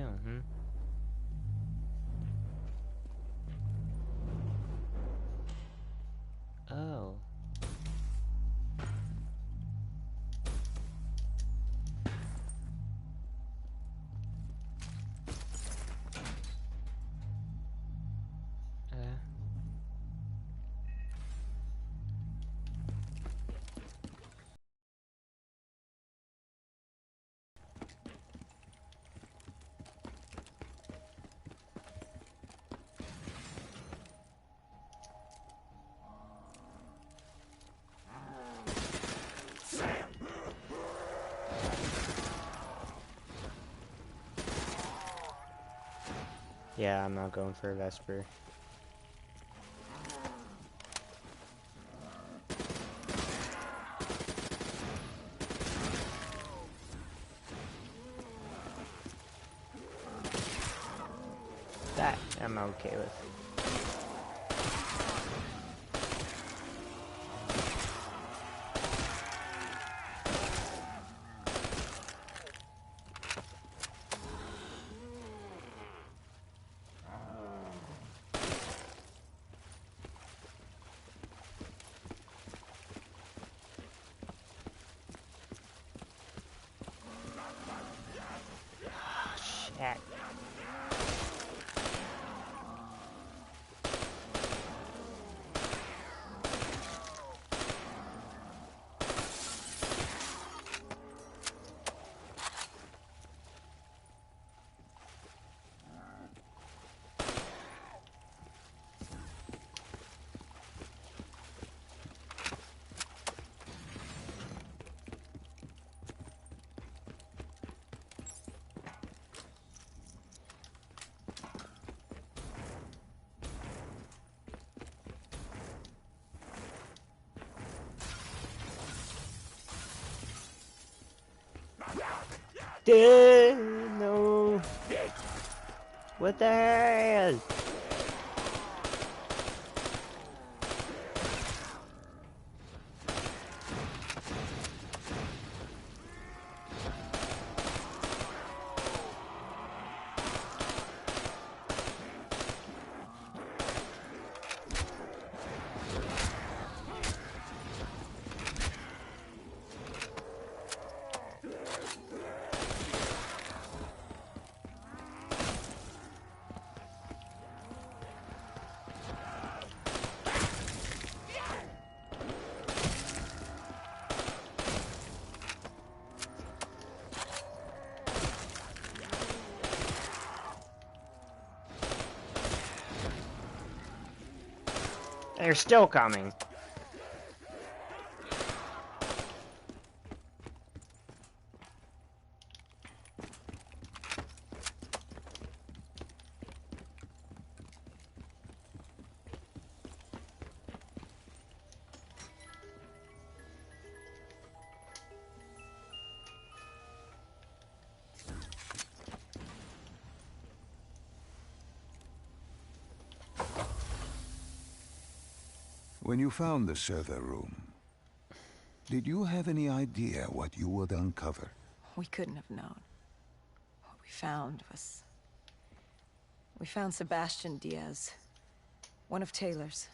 down, hmm? Oh. Yeah, I'm not going for a Vesper. That I'm okay with. Shit. No. What the hell? They're still coming. When you found the server room, did you have any idea what you would uncover? We couldn't have known. What we found was... We found Sebastian Diaz. One of Taylor's.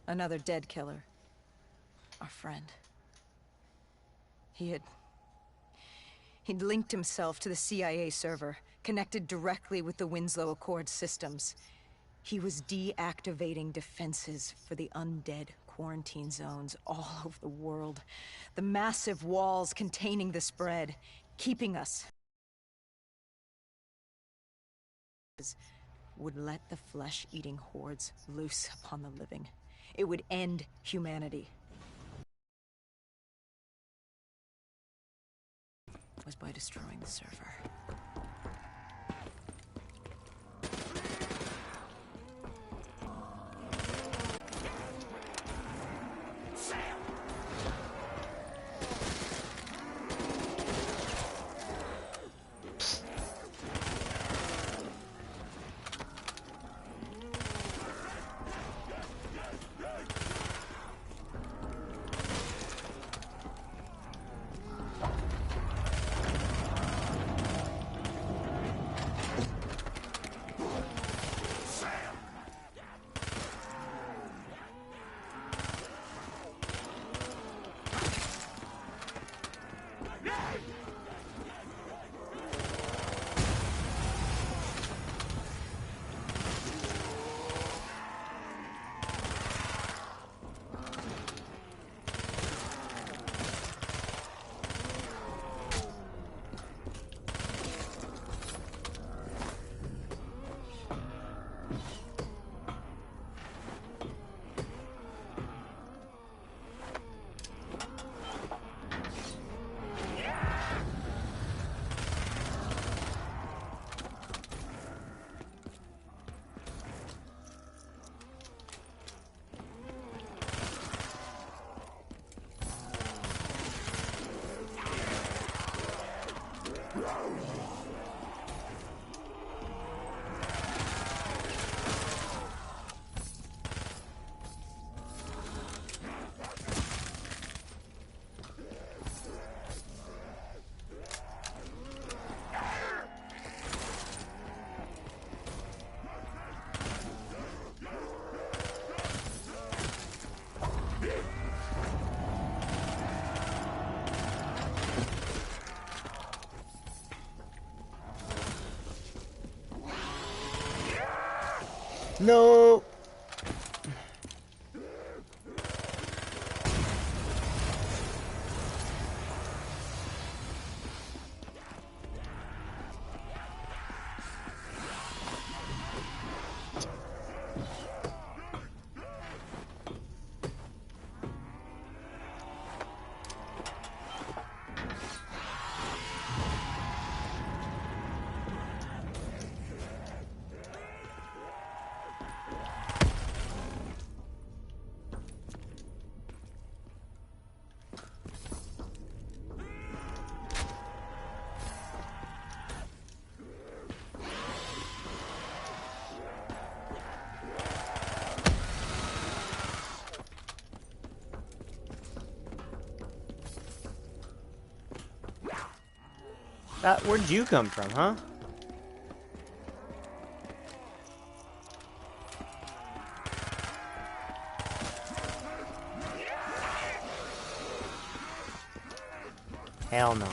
Another dead killer. Our friend. He'd linked himself to the CIA server, connected directly with the Winslow Accord systems. He was deactivating defenses for the undead quarantine zones all over the world. The massive walls containing the spread, keeping us. Would let the flesh-eating hordes loose upon the living. It would end humanity. Was by destroying the server. No! Where'd you come from, huh? Hell no.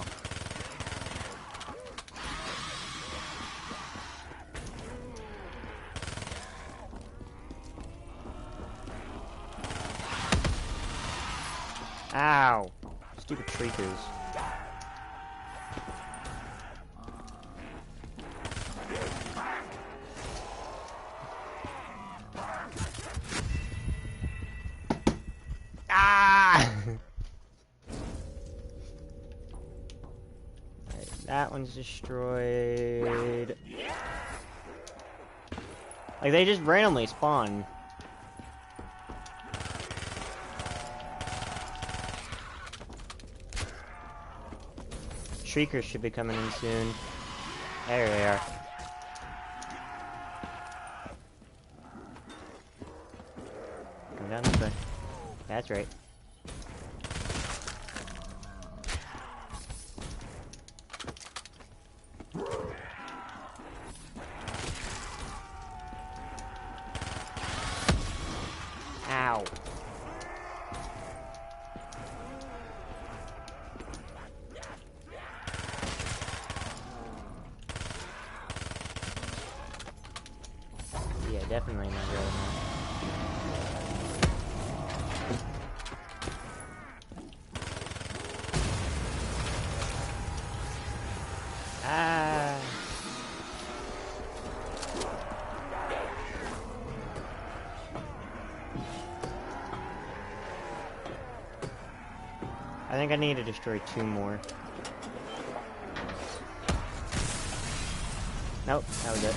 Ow. Stupid shriekers. That one's destroyed. Like, they just randomly spawn. Shriekers should be coming in soon. There they are. Come down this way. That's right. Ow. Yeah, definitely not good enough. Ah. I think I need to destroy 2 more. Nope, that was it.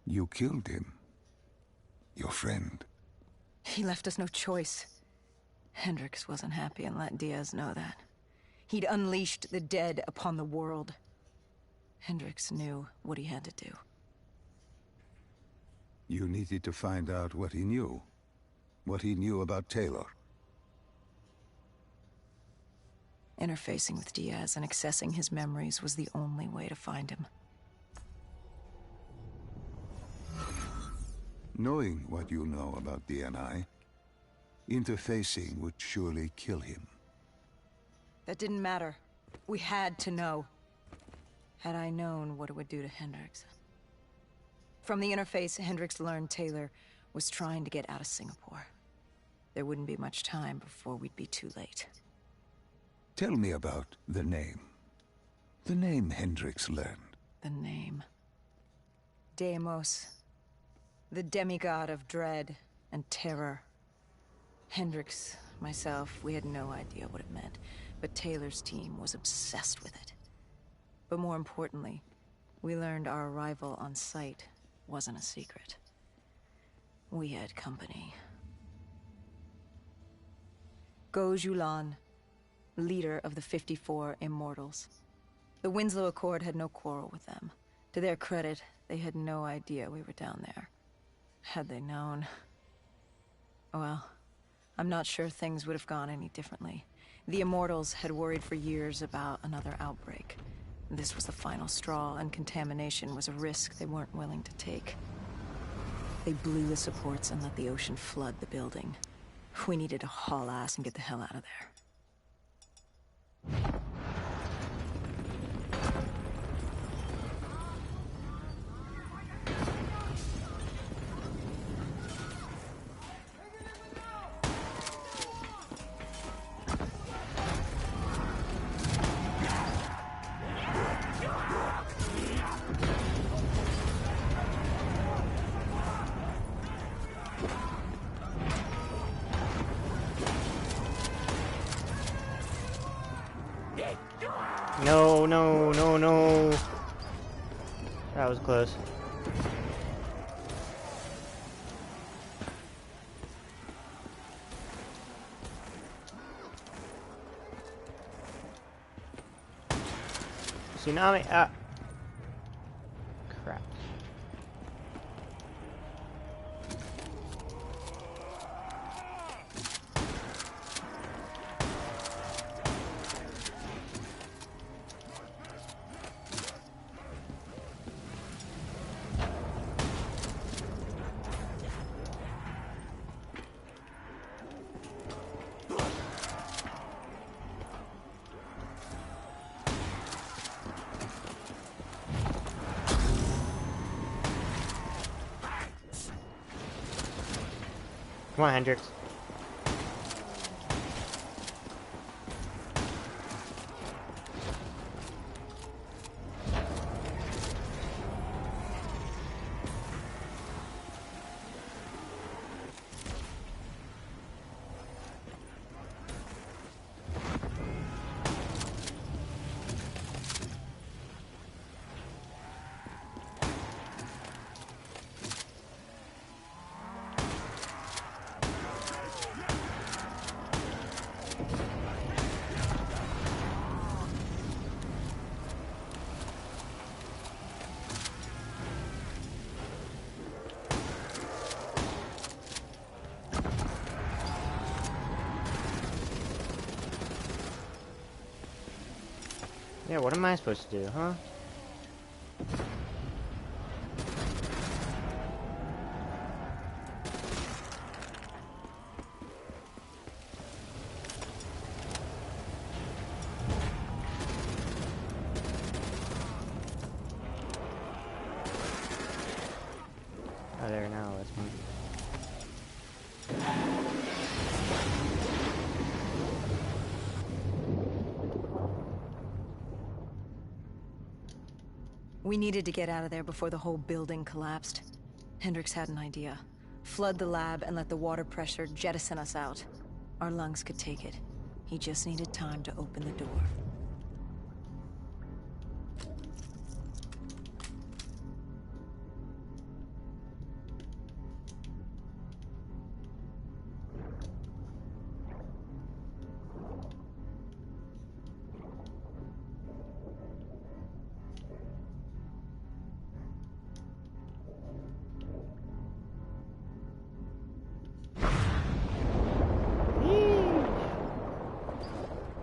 You killed him. Your friend. He left us no choice. Hendricks wasn't happy and let Diaz know that. He'd unleashed the dead upon the world. Hendricks knew what he had to do. You needed to find out what he knew. What he knew about Taylor. Interfacing with Diaz and accessing his memories was the only way to find him. Knowing what you know about DNI, interfacing would surely kill him. That didn't matter. We had to know. Had I known what it would do to Hendricks. From the interface, Hendricks learned Taylor was trying to get out of Singapore. There wouldn't be much time before we'd be too late. Tell me about the name. The name Hendricks learned. The name. Deimos. The demigod of dread and terror. Hendricks, myself, we had no idea what it meant, but Taylor's team was obsessed with it. But more importantly, we learned our arrival on site wasn't a secret. We had company. Go Julan, leader of the 54 Immortals. The Winslow Accord had no quarrel with them. To their credit, they had no idea we were down there. Had they known... well, I'm not sure things would have gone any differently. The Immortals had worried for years about another outbreak. This was the final straw, and contamination was a risk they weren't willing to take. They blew the supports and let the ocean flood the building. We needed to haul ass and get the hell out of there. No, no, no, no. That was close. Tsunami. Ah. Crap. Come on, Hendrix. Yeah, what am I supposed to do, huh? Oh, there now, let's move. We needed to get out of there before the whole building collapsed. Hendrix had an idea. Flood the lab and let the water pressure jettison us out. Our lungs could take it. He just needed time to open the door.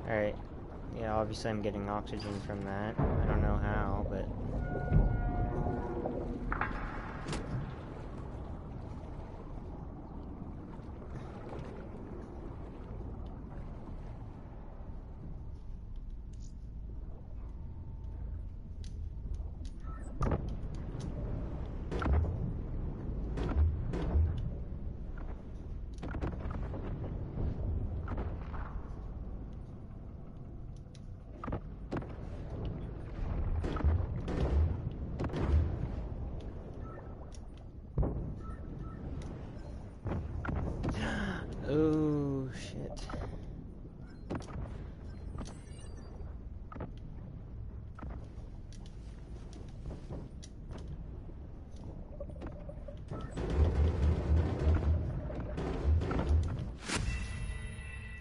Alright. Yeah, obviously I'm getting oxygen from that. I don't know how, but... Oh, shit.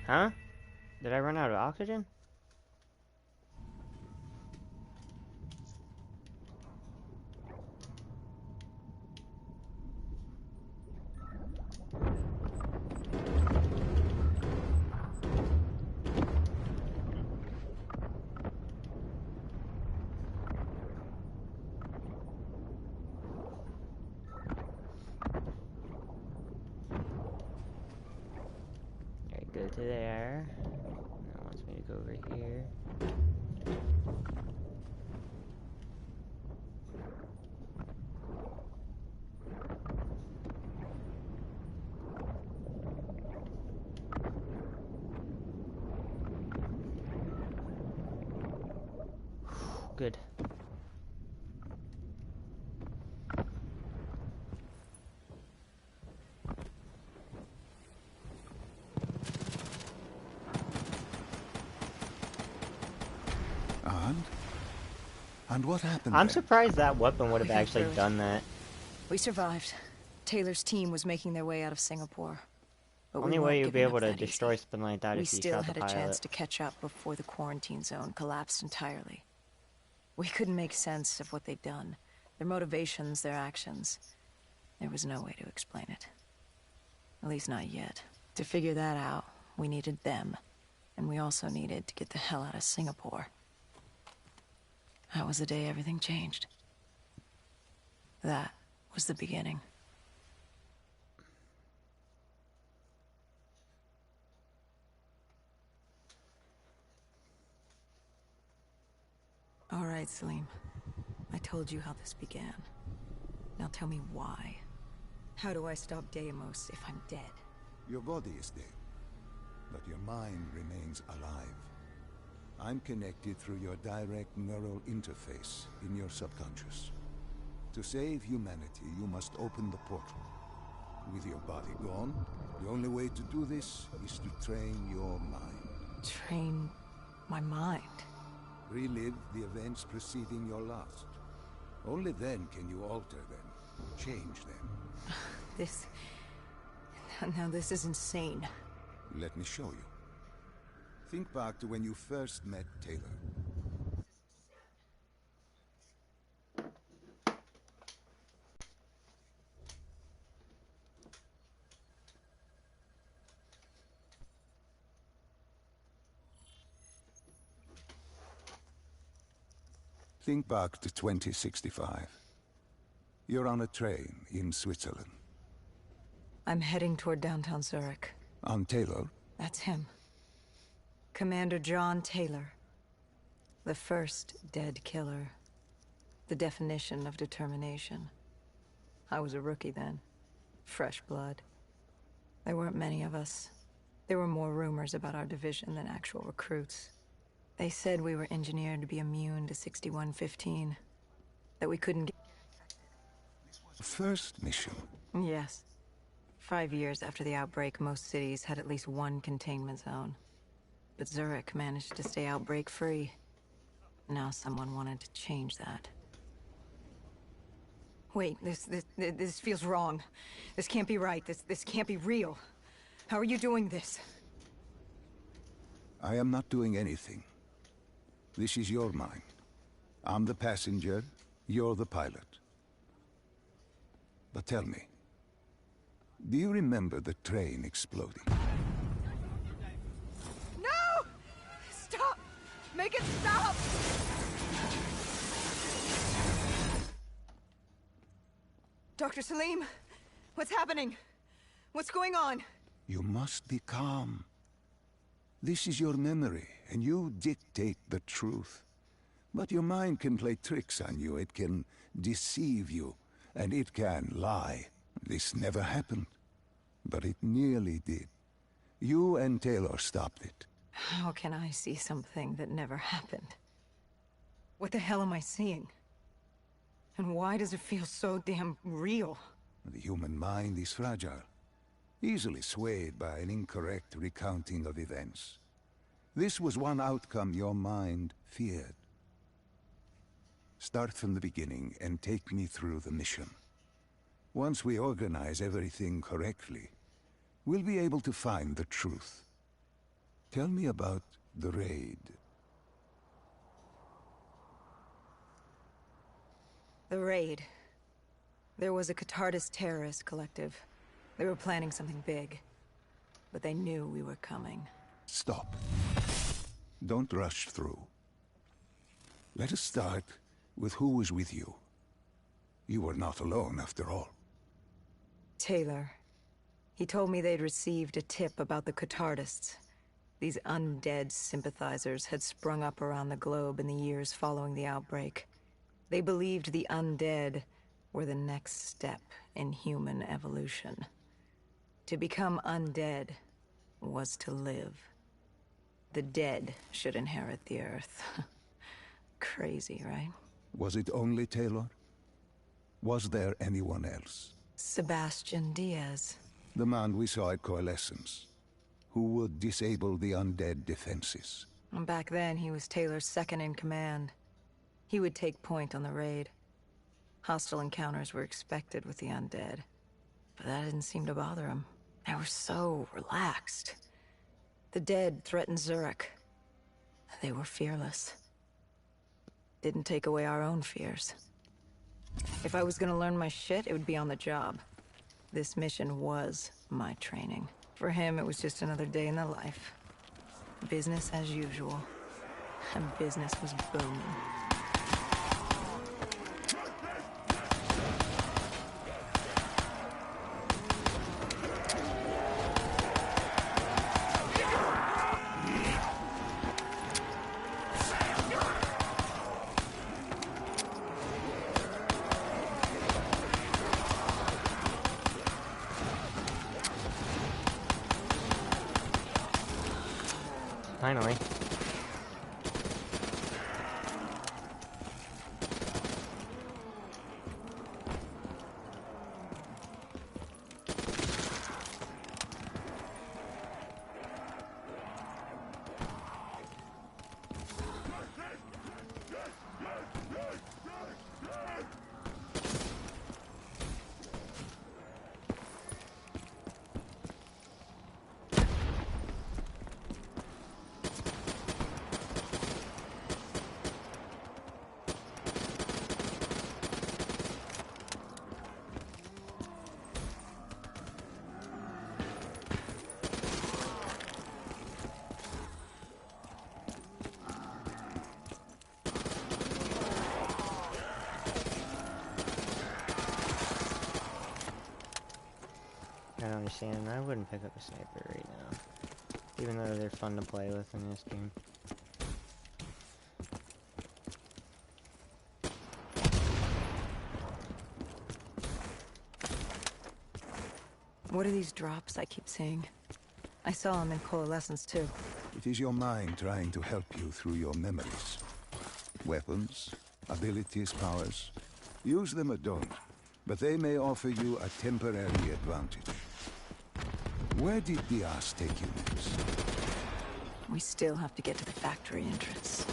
Huh? Did I run out of oxygen? go to there. Now it wants me to go over here. Good. And what happened I'm then? surprised that weapon would have We got actually through it. done that. We survived. Taylor's team was making their way out of Singapore. But Only we way weren't you'll be giving able up to that destroy easy. something like that We if you still shot the had a chance pilot. to catch up before the quarantine zone collapsed entirely. We couldn't make sense of what they'd done. Their motivations, their actions. There was no way to explain it. At least not yet. To figure that out, we needed them. And we also needed to get the hell out of Singapore. That was the day everything changed. That was the beginning. All right, Salim. I told you how this began. Now tell me why. How do I stop Deimos if I'm dead? Your body is dead, but your mind remains alive. I'm connected through your direct neural interface in your subconscious. To save humanity, you must open the portal. With your body gone, the only way to do this is to train your mind. Train my mind. Relive the events preceding your last. Only then can you alter them, change them. This... Now this is insane. Let me show you. Think back to when you first met Taylor. Think back to 2065. You're on a train in Switzerland. I'm heading toward downtown Zurich. On Taylor? That's him. Commander John Taylor. The first dead killer. The definition of determination. I was a rookie then. Fresh blood. There weren't many of us. There were more rumors about our division than actual recruits. They said we were engineered to be immune to 6115. That we couldn't get... First mission. Yes. 5 years after the outbreak, most cities had at least one containment zone. But Zurich managed to stay outbreak-free. Now someone wanted to change that. Wait, this feels wrong. This can't be right. This can't be real. How are you doing this? I am not doing anything. This is your mind. I'm the passenger, you're the pilot. But tell me, do you remember the train exploding? No! Stop! Make it stop! Dr. Salim, what's happening? What's going on? You must be calm. This is your memory, and you dictate the truth. But your mind can play tricks on you. It can deceive you, and it can lie. This never happened, but it nearly did. You and Taylor stopped it. How can I see something that never happened? What the hell am I seeing? And why does it feel so damn real? The human mind is fragile, easily swayed by an incorrect recounting of events. This was one outcome your mind feared. Start from the beginning and take me through the mission. Once we organize everything correctly, we'll be able to find the truth. Tell me about the raid. The raid. There was a Catardist terrorist collective. They were planning something big. But they knew we were coming. Stop. Don't rush through. Let us start with who was with you. You were not alone, after all. Taylor. He told me they'd received a tip about the Catardists. These undead sympathizers had sprung up around the globe in the years following the outbreak. They believed the undead were the next step in human evolution. To become undead was to live. The dead should inherit the Earth. Crazy, right? Was it only Taylor? Was there anyone else? Sebastian Diaz. The man we saw at Coalescence, who would disable the undead defenses. And back then, he was Taylor's second in command. He would take point on the raid. Hostile encounters were expected with the undead, but that didn't seem to bother him. They were so relaxed. The dead threatened Zurich. They were fearless. Didn't take away our own fears. If I was gonna learn my shit, it would be on the job. This mission was my training. For him, it was just another day in the life. Business as usual. And business was booming. Finally. I don't understand. I wouldn't pick up a sniper right now. Even though they're fun to play with in this game. What are these drops I keep seeing? I saw them in Coalescence too. It is your mind trying to help you through your memories. Weapons, abilities, powers. Use them or don't, but they may offer you a temporary advantage. Where did Diaz take you next? We still have to get to the factory entrance.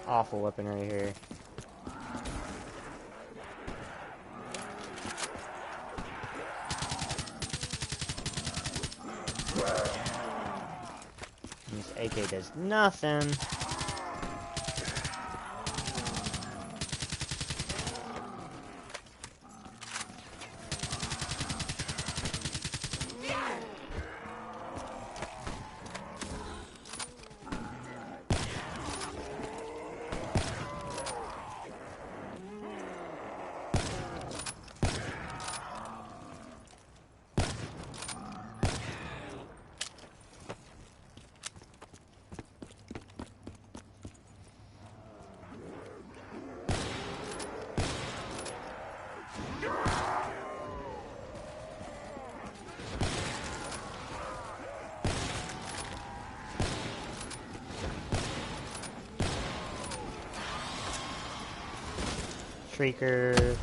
Awful weapon right here. This AK does nothing. Shrieker.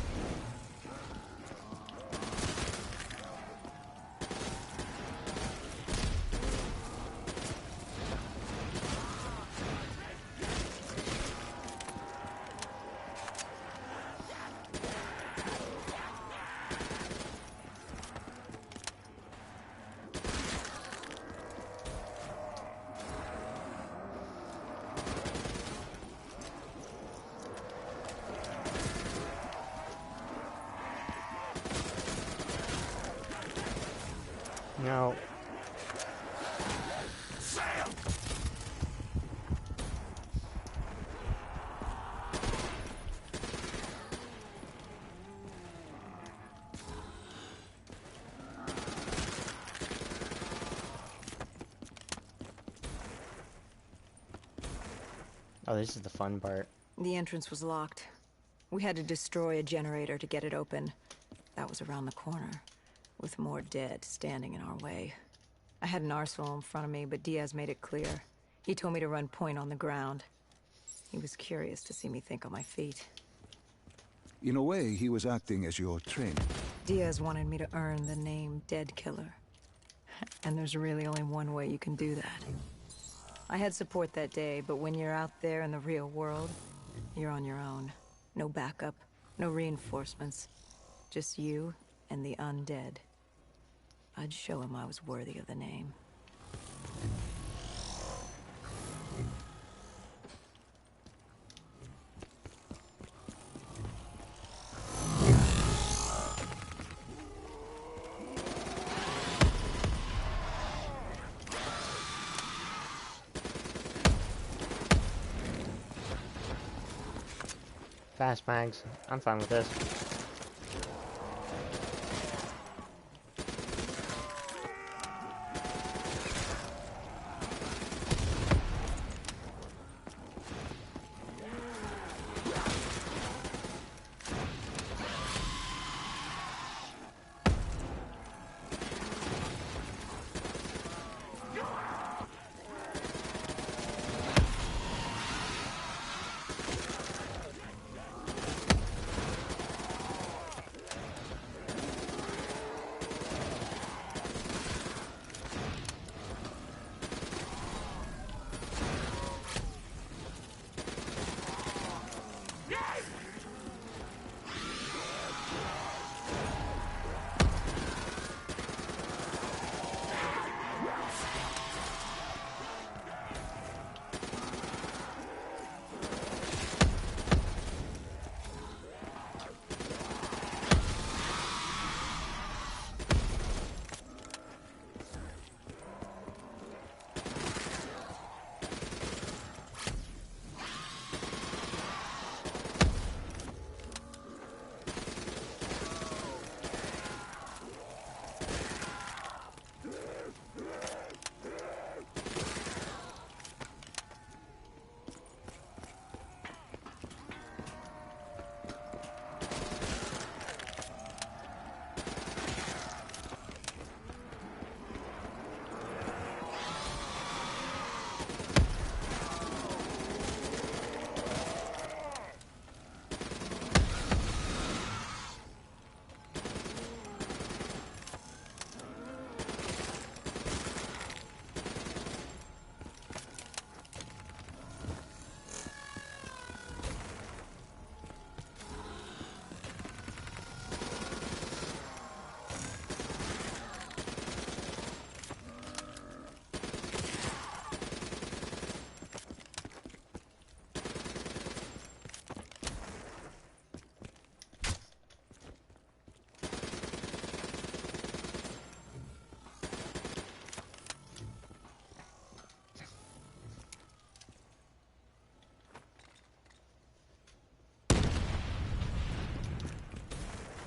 No. Oh, this is the fun part. The entrance was locked. We had to destroy a generator to get it open. That was around the corner, with more dead standing in our way. I had an arsenal in front of me, but Diaz made it clear. He told me to run point on the ground. He was curious to see me think on my feet. In a way, he was acting as your trainer. Diaz wanted me to earn the name Dead Killer. And there's really only one way you can do that. I had support that day, but when you're out there in the real world, you're on your own. No backup, no reinforcements. Just you and the undead. I'd show him I was worthy of the name. Fast mags. I'm fine with this.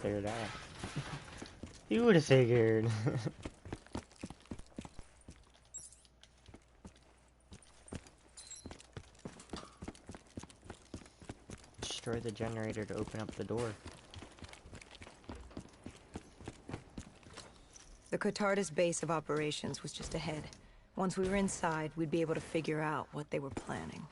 Figured out. You would have figured. Destroy the generator to open up the door. The Catardis base of operations was just ahead. Once we were inside, we'd be able to figure out what they were planning.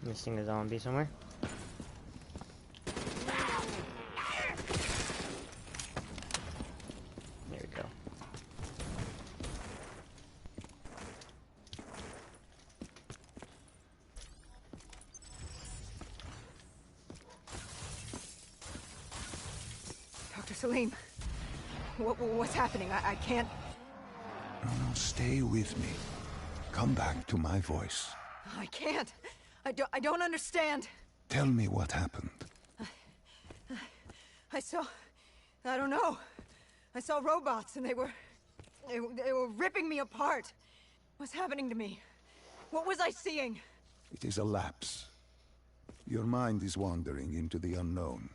Missing a zombie somewhere. There we go. Dr. Salim, what's happening? I can't... No, stay with me. Come back to my voice. I can't. I don't understand. Tell me what happened. I saw... I don't know. I saw robots and they were ripping me apart. What's happening to me? What was I seeing? It is a lapse. Your mind is wandering into the unknown.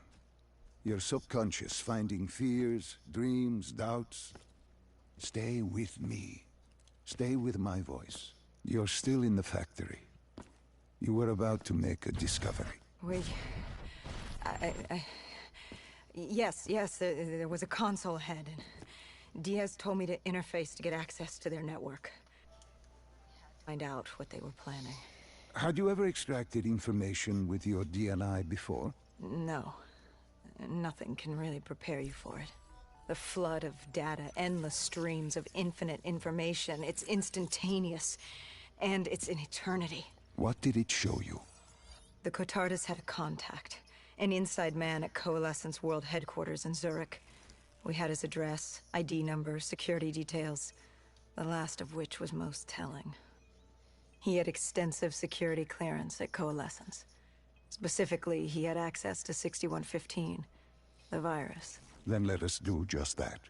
Your subconscious finding fears, dreams, doubts. Stay with me. Stay with my voice. You're still in the factory. You were about to make a discovery. Wait... Yes, there was a console ahead, and Diaz told me to interface to get access to their network. Find out what they were planning. Had you ever extracted information with your DNI before? No. Nothing can really prepare you for it. The flood of data, endless streams of infinite information, it's instantaneous, and it's in eternity. What did it show you? The Cotardus had a contact. An inside man at Coalescence World Headquarters in Zurich. We had his address, ID number, security details, the last of which was most telling. He had extensive security clearance at Coalescence. Specifically, he had access to 6115, the virus. Then let us do just that.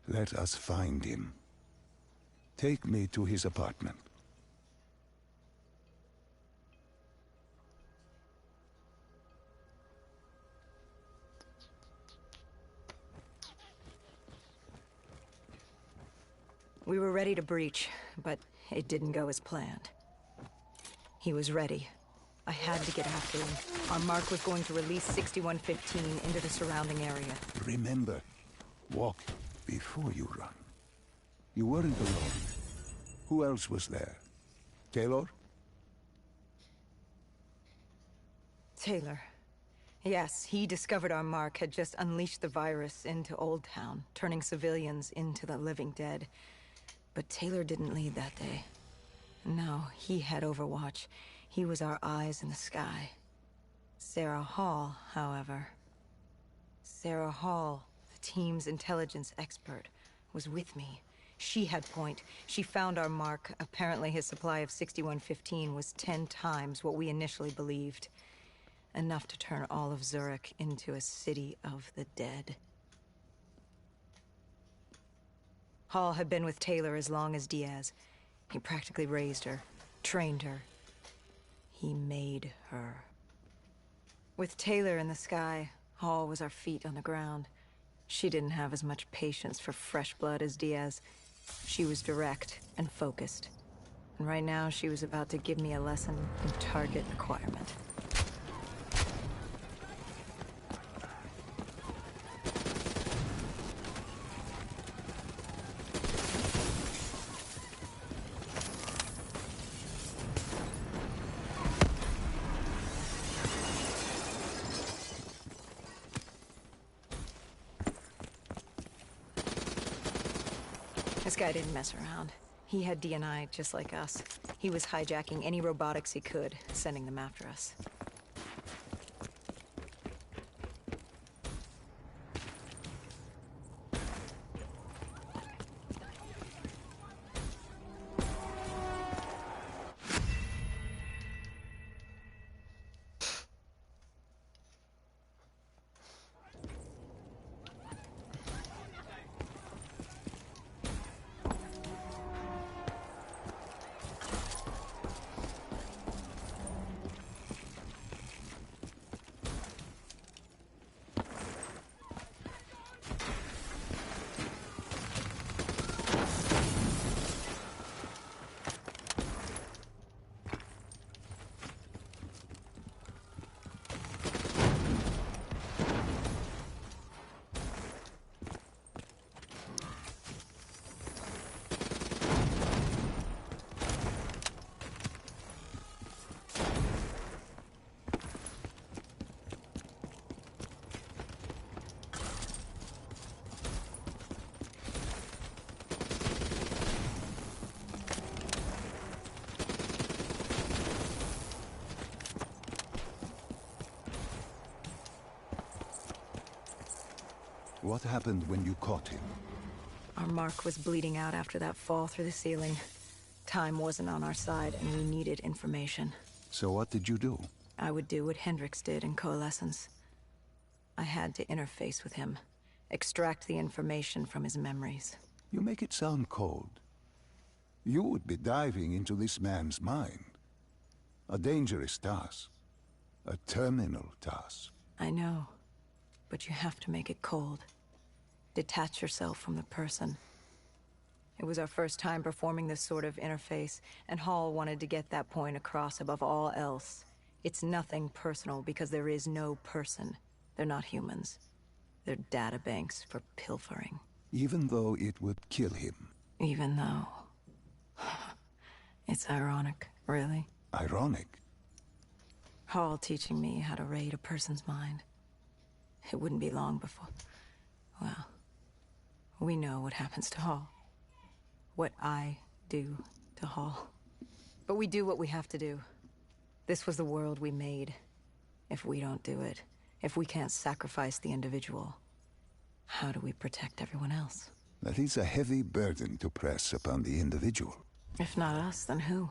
Let us find him. Take me to his apartment. We were ready to breach, but it didn't go as planned. He was ready. I had to get after him. Our mark was going to release 6115 into the surrounding area. Remember, walk before you run. You weren't alone. Who else was there? Taylor? Taylor. Yes, he discovered our mark had just unleashed the virus into Old Town, turning civilians into the living dead. But Taylor didn't lead that day. No, he had Overwatch. He was our eyes in the sky. Sarah Hall, however... Sarah Hall, the team's intelligence expert, was with me. She had point. She found our mark. Apparently his supply of 6115 was 10 times what we initially believed. Enough to turn all of Zurich into a city of the dead. Hall had been with Taylor as long as Diaz. He practically raised her, trained her. He made her. With Taylor in the sky, Hall was our feet on the ground. She didn't have as much patience for fresh blood as Diaz. She was direct and focused. And right now, she was about to give me a lesson in target acquirement. This guy didn't mess around. He had DNI just like us. He was hijacking any robotics he could, sending them after us. What happened when you caught him? Our mark was bleeding out after that fall through the ceiling. Time wasn't on our side, and we needed information. So what did you do? I would do what Hendricks did in Coalescence. I had to interface with him, extract the information from his memories. You make it sound cold. You would be diving into this man's mind. A dangerous task. A terminal task. I know, but you have to make it cold. Detach yourself from the person. It was our first time performing this sort of interface, and Hall wanted to get that point across above all else. It's nothing personal because there is no person. They're not humans. They're databanks for pilfering. Even though it would kill him. Even though... It's ironic, really. Ironic? Hall teaching me how to raid a person's mind. It wouldn't be long before... Well, we know what happens to Hall. What I do to Hall. But we do what we have to do. This was the world we made. If we don't do it, if we can't sacrifice the individual, how do we protect everyone else? That is a heavy burden to press upon the individual. If not us, then who?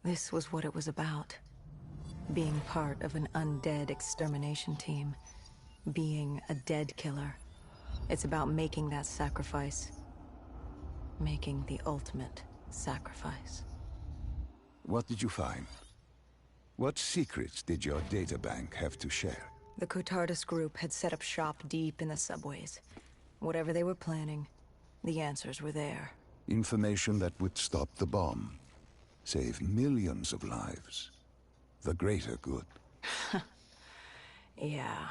This was what it was about. Being part of an undead extermination team. Being a dead killer. It's about making that sacrifice. Making the ultimate sacrifice. What did you find? What secrets did your databank have to share? The Cotardus group had set up shop deep in the subways. Whatever they were planning, the answers were there. Information that would stop the bomb. Save millions of lives. The greater good. Yeah.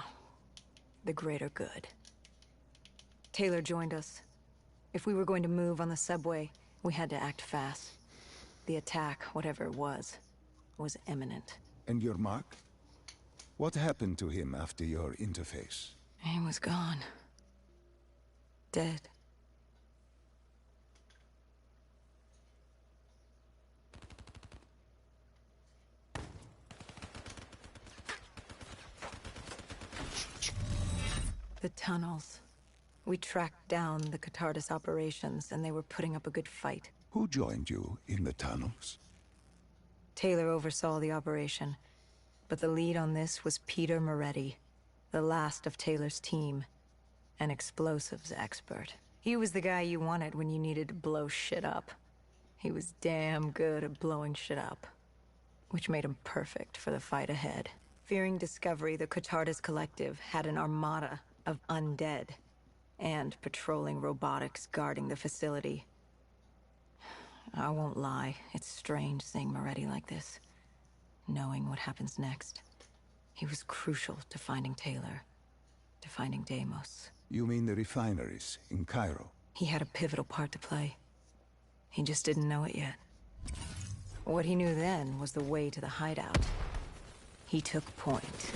The greater good. Taylor joined us. If we were going to move on the subway, we had to act fast. The attack, whatever it was imminent. And your mark? What happened to him after your interface? He was gone. Dead. The tunnels. We tracked down the Cotardus operations, and they were putting up a good fight. Who joined you in the tunnels? Taylor oversaw the operation, but the lead on this was Peter Moretti, the last of Taylor's team, an explosives expert. He was the guy you wanted when you needed to blow shit up. He was damn good at blowing shit up, which made him perfect for the fight ahead. Fearing discovery, the Cotardus Collective had an armada of undead, and patrolling robotics guarding the facility. I won't lie, it's strange seeing Moretti like this. Knowing what happens next. He was crucial to finding Taylor. To finding Deimos. You mean the refineries in Cairo? He had a pivotal part to play. He just didn't know it yet. What he knew then was the way to the hideout. He took point.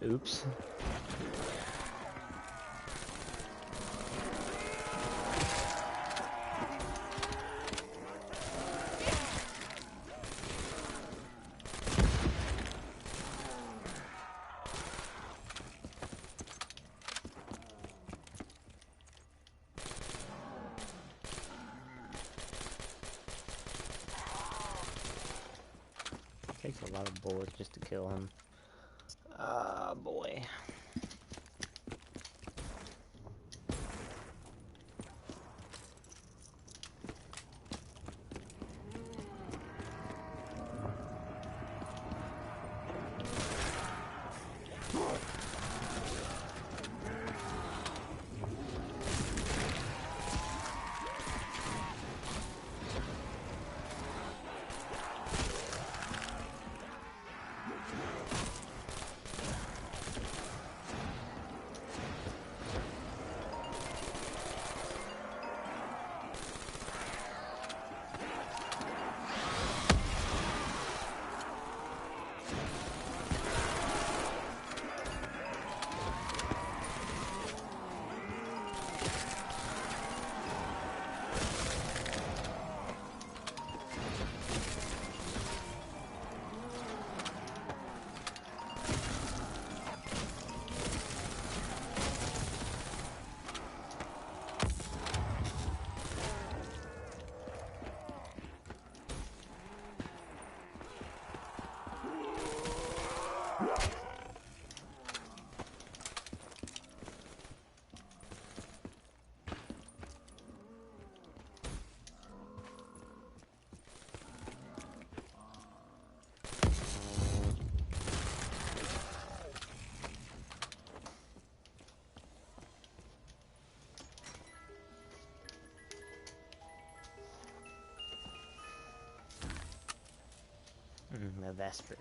Oops. Takes a lot of bullets just to kill him. Ah, boy. The Vesper.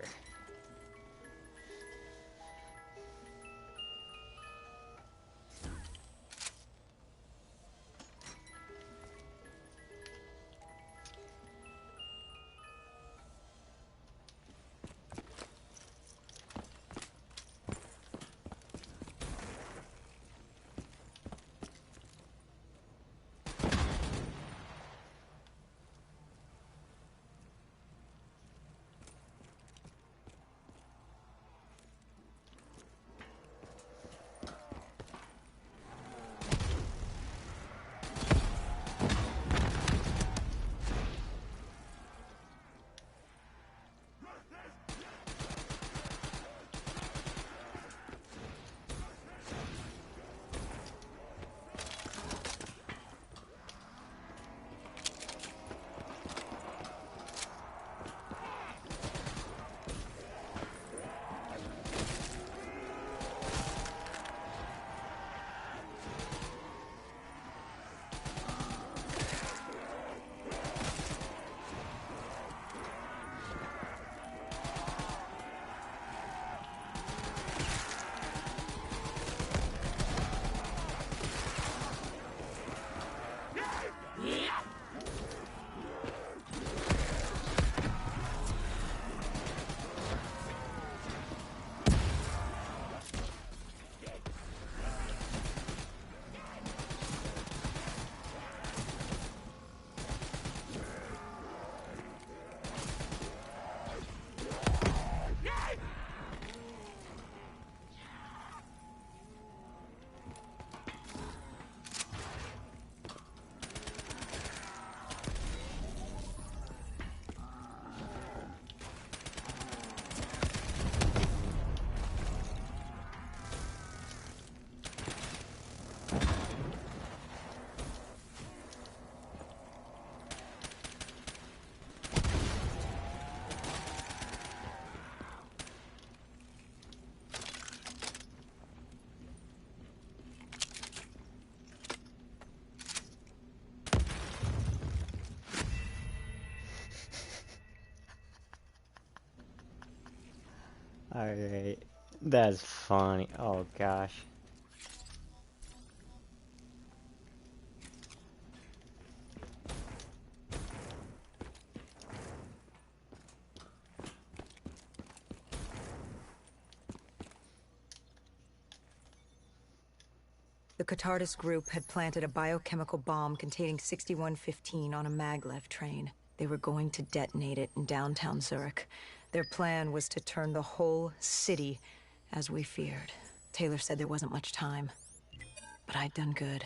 Alright. That's funny. Oh gosh. The Catardus group had planted a biochemical bomb containing 6115 on a maglev train. They were going to detonate it in downtown Zurich. Their plan was to turn the whole city, as we feared. Taylor said there wasn't much time. But I'd done good.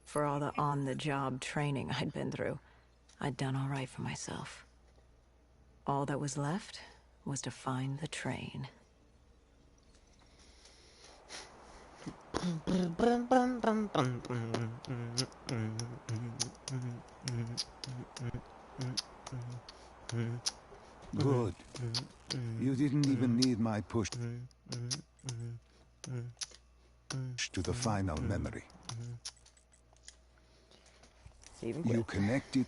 For all the on-the-job training I'd been through, I'd done all right for myself. All that was left was to find the train. Good. You didn't even need my push to the final memory. It's even You good. connected